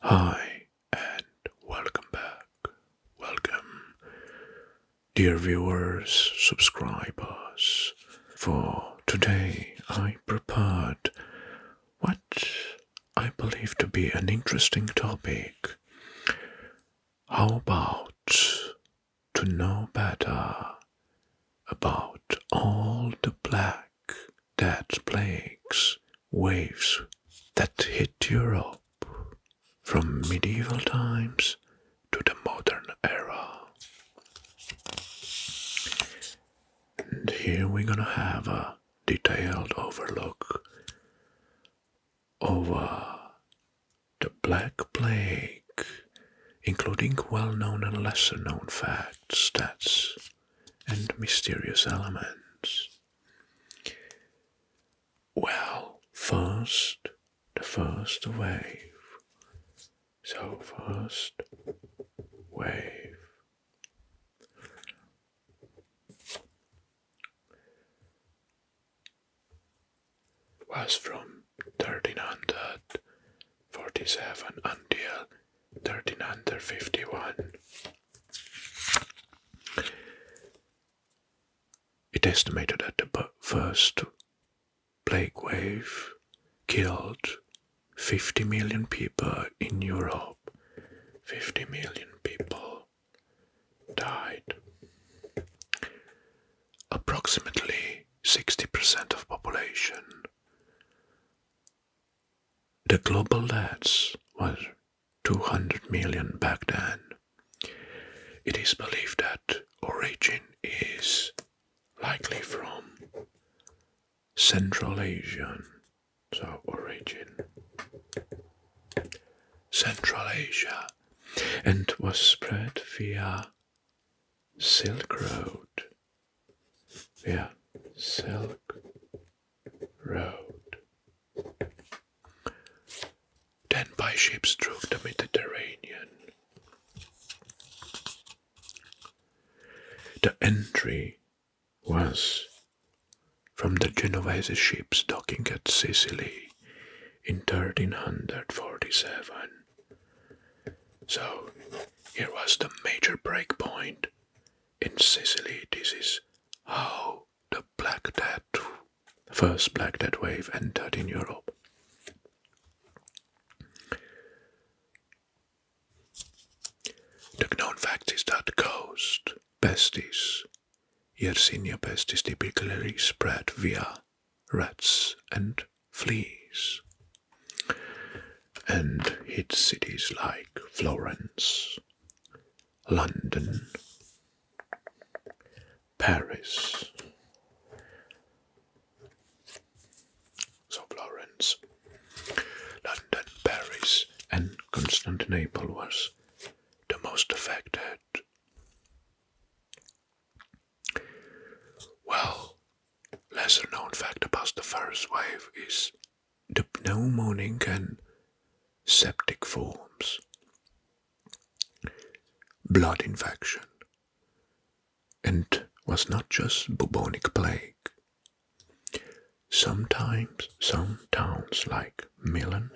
Hi and welcome back. Welcome, dear viewers, subscribers. For today, I prepared what I believe to be an interesting topic. How about to know better about all the black death plagues, waves that hit Europe from medieval times to the modern era. And here we're gonna have a detailed overlook over the Black Plague, including well-known and lesser-known facts, stats, and mysterious elements. Well, the first wave. So first wave was from 1347 until 1351. It estimated that the first plague wave killed 50 million people in Europe. 50 million people died. Approximately 60% of population. The global deaths was 200 million back then. It is believed that origin is likely from Central Asian. So origin Central Asia, and was spread via Silk Road. Then by ships through the Mediterranean. The entry was from the Genovese ships docking at Sicily in 1347. So here was the major break point in Sicily. This is how the first Black Death wave entered in Europe. The known fact is that ghost pestis, Yersinia pestis, typically spread via rats and fleas, and hit cities like Florence, London, Paris. So Florence, London, Paris, and Constantinople was the most affected. Well, lesser known fact about the first wave is the pneumonic and septic forms, blood infection, and was not just bubonic plague. Sometimes some towns like Milan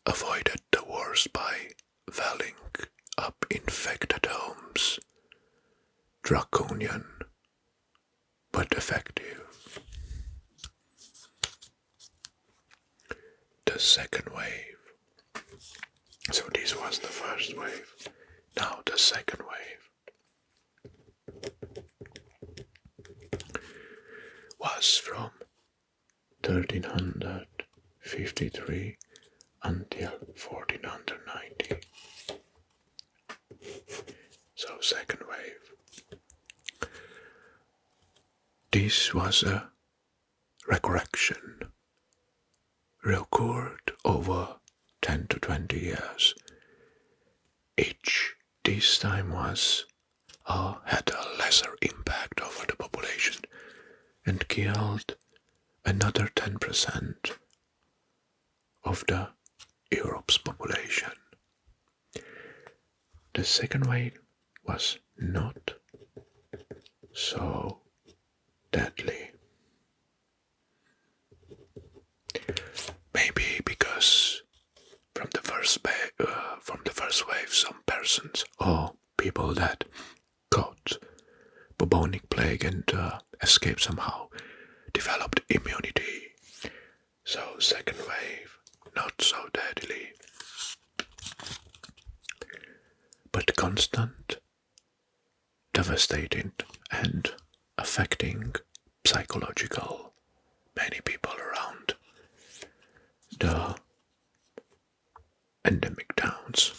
avoided the worst by felling up infected homes. Draconian but effective. The second wave. So this was the first wave. Now the second wave was from 1353 until 1490. So second wave. This was a recorrection, recurred over 10 to 20 years. Each this time had a lesser impact over the population and killed another 10% of the Europe's population. The second wave was not so deadly. Maybe because from the first wave, some persons or people that caught bubonic plague and escaped somehow developed immunity. So second wave, not so deadly, but constant, devastating, and affecting psychological many people around the endemic towns.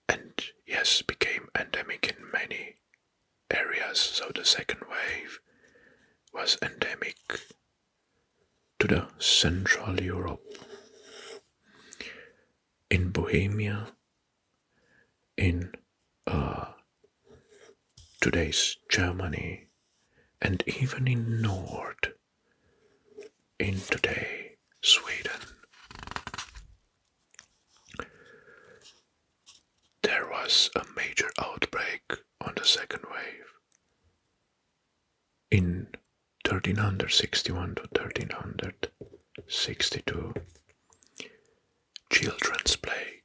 And yes, became endemic in many areas. So the second wave was endemic to the Central Europe, in Bohemia, in today's Germany, and even in North, in today Sweden. There was a major outbreak on the second wave in 1361 to 1362. Children's plague.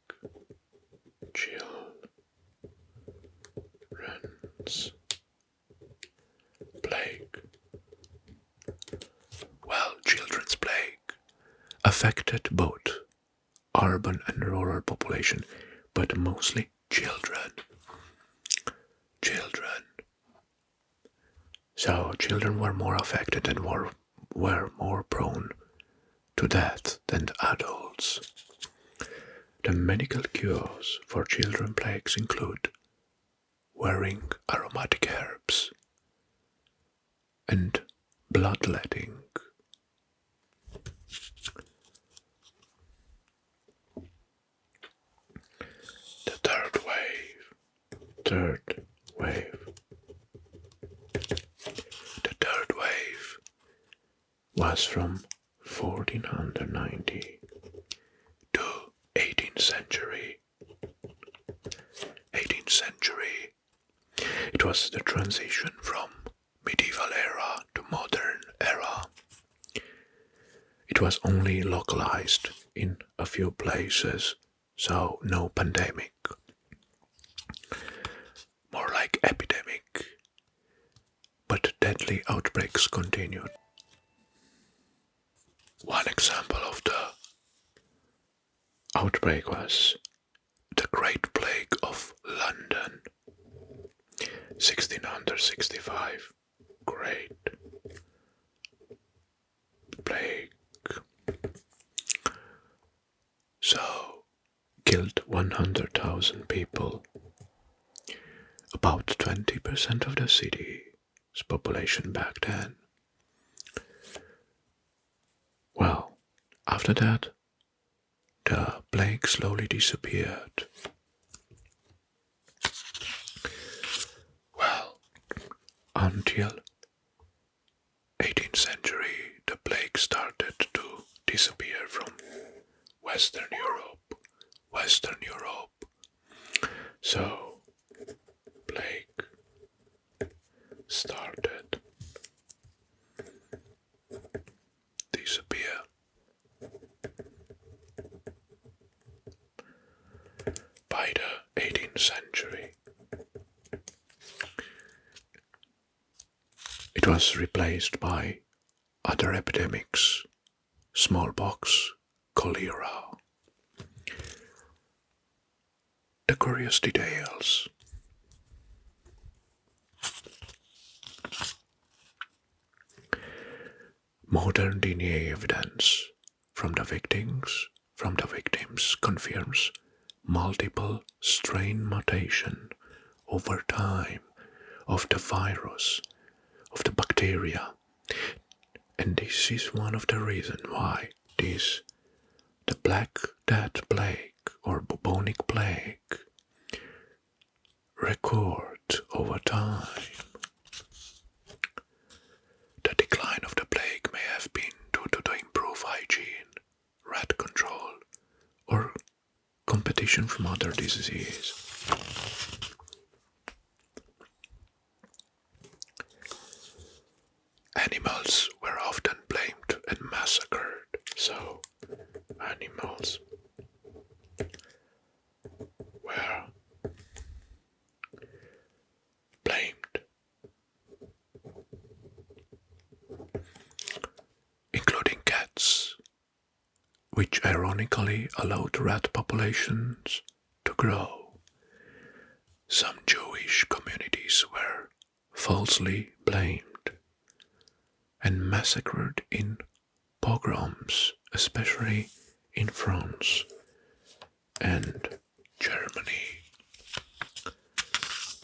Children's plague. Well, children's plague affected both urban and rural population, but mostly children. Children. So children were more affected and were more prone to death than adults. The medical cures for children plagues include wearing aromatic herbs and bloodletting. The third wave. The third wave was from 1490 to 18th century. 18th century. It was the transition from medieval era to modern era. It was only localized in a few places, so no pandemic. More like epidemic. But deadly outbreaks continued. One example of the outbreak was the Great Plague of London, 1665. Great Plague. So, killed 100,000 people, about 20% of the city's population back then. Well, after that, the plague slowly disappeared. Well, until 18th century, the plague started to disappear from Western Europe. So, plague started disappear. By the 18th century, it was replaced by other epidemics, smallpox, cholera. The curious details. Modern DNA evidence from the victims confirms multiple strain mutation over time of the virus, of the bacteria. And this is one of the reasons why the Black Death Plague or bubonic plague recurred over time. The decline of the plague may have been due hygiene, rat control, or competition from other diseases. Animals were often blamed and massacred, so animals were blamed, including cats, which ironically allowed rat populations to grow. Some Jewish communities were falsely blamed and massacred in pogroms, especially in France and Germany.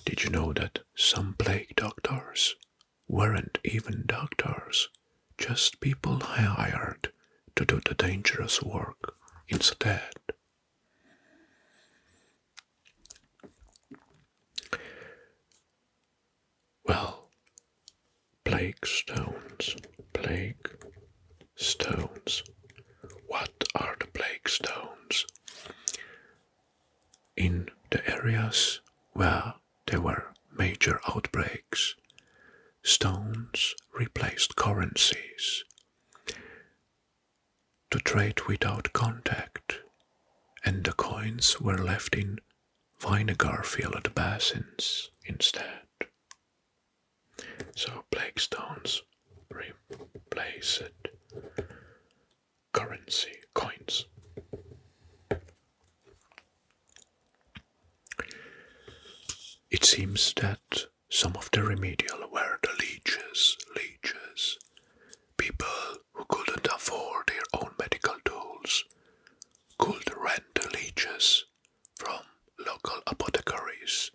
Did you know that some plague doctors weren't even doctors, just people hired to do the dangerous work instead? Well, plague stones. Plague stones. What are the plague stones? In the areas where there were major outbreaks, stones replaced currencies to trade without contact, and the coins were left in vinegar-filled basins instead. So plague stones replaced currency, coins. It seems that some of the remedial were the leeches, people who couldn't afford their own medical tools could rent the leeches from local apothecaries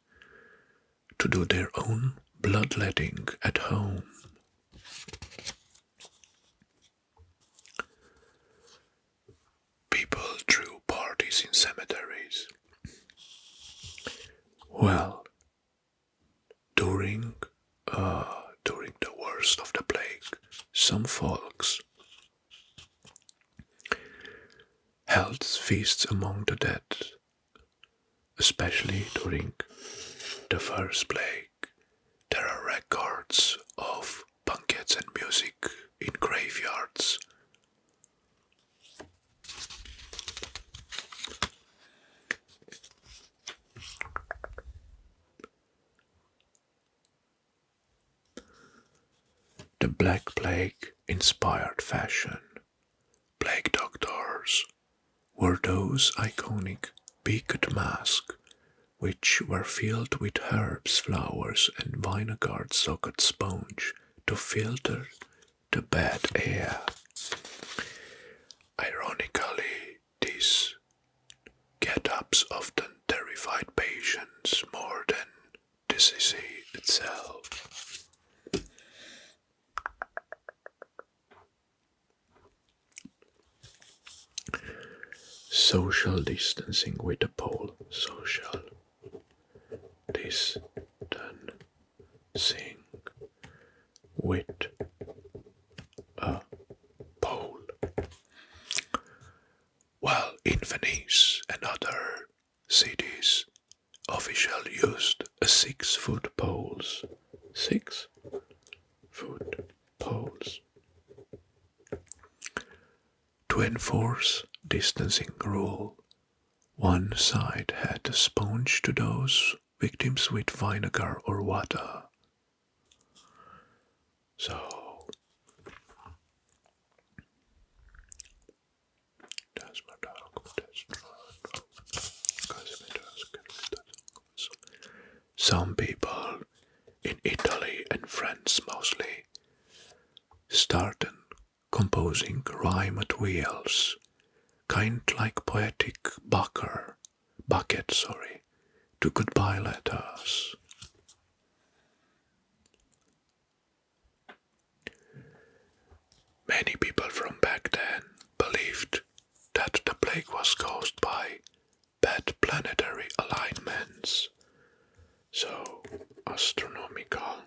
to do their own bloodletting at home. People threw parties in cemeteries. Well, during the worst of the plague, some folks held feasts among the dead, especially during the first plague. There are records of banquets and music in graveyards. The Black Plague inspired fashion. Plague doctors wore those iconic beaked masks, which were filled with herbs, flowers, and vinegar-soaked sponge to filter the bad air. Ironically, these get-ups often terrified patients more than disease itself. Social distancing with a pole. Social distancing with a pole. While in Venice and other cities, officials used a 6-foot poles. 6-foot poles to enforce distancing rule. One side had a sponge to dose victims with vinegar or water. So some people in Italy and France mostly started composing rhyme at wheels, kind like poetic bucket, to goodbye letters. Many people from back then believed that the plague was caused by bad planetary alignments, so astronomical.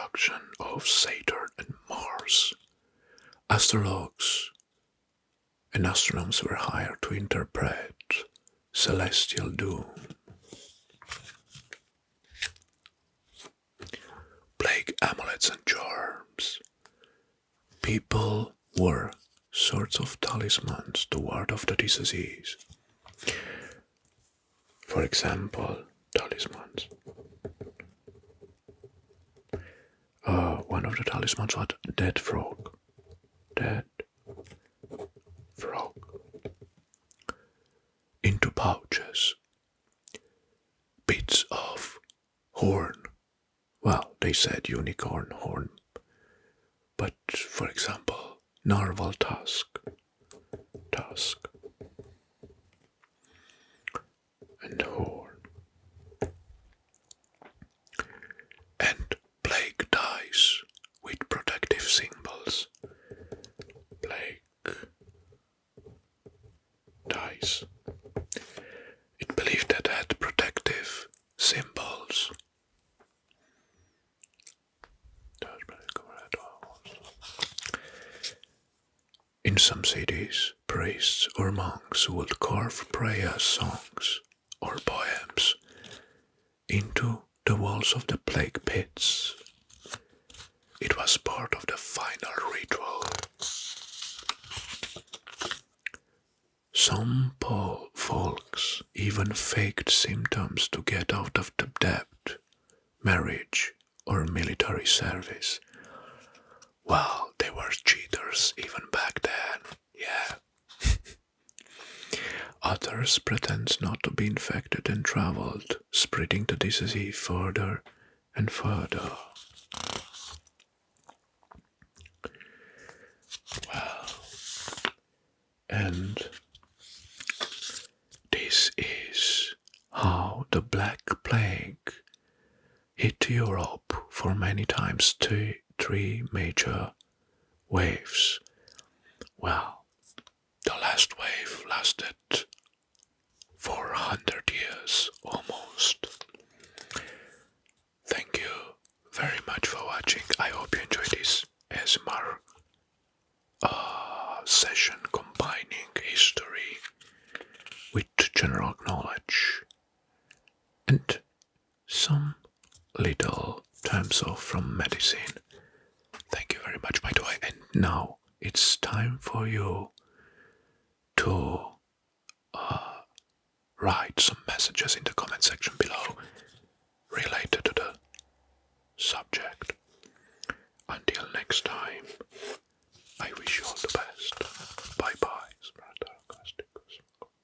conjunction of Saturn and Mars. Astrologues and astronomers were hired to interpret celestial doom. Plague amulets and charms. People wore sorts of talismans to ward off the disease. For example, talismans. One of the talismans was dead frog. Dead frog. Into pouches. Bits of horn. Well, they said unicorn horn. But for example, narwhal tusk. And horn. And plague dice with protective symbols. Plague dice. It believed that had protective symbols. In some cities, priests or monks would carve prayer songs or poems into the walls of the plague pits. It was part of the final ritual. Some folks even faked symptoms to get out of the debt, marriage, or military service. Well, they were cheaters even back then, yeah. Others pretend not to be infected and traveled, spreading the disease further and further. Well, and this is how the Black Plague hit Europe for many times, three major waves. Well, the last wave lasted for 100 years almost. Thank you very much for watching. I hope you enjoyed this ASMR session combining history with general knowledge and some little terms of from medicine. Thank you very much, by the way. And now it's time for you to write some messages in the comment section below related to the subject.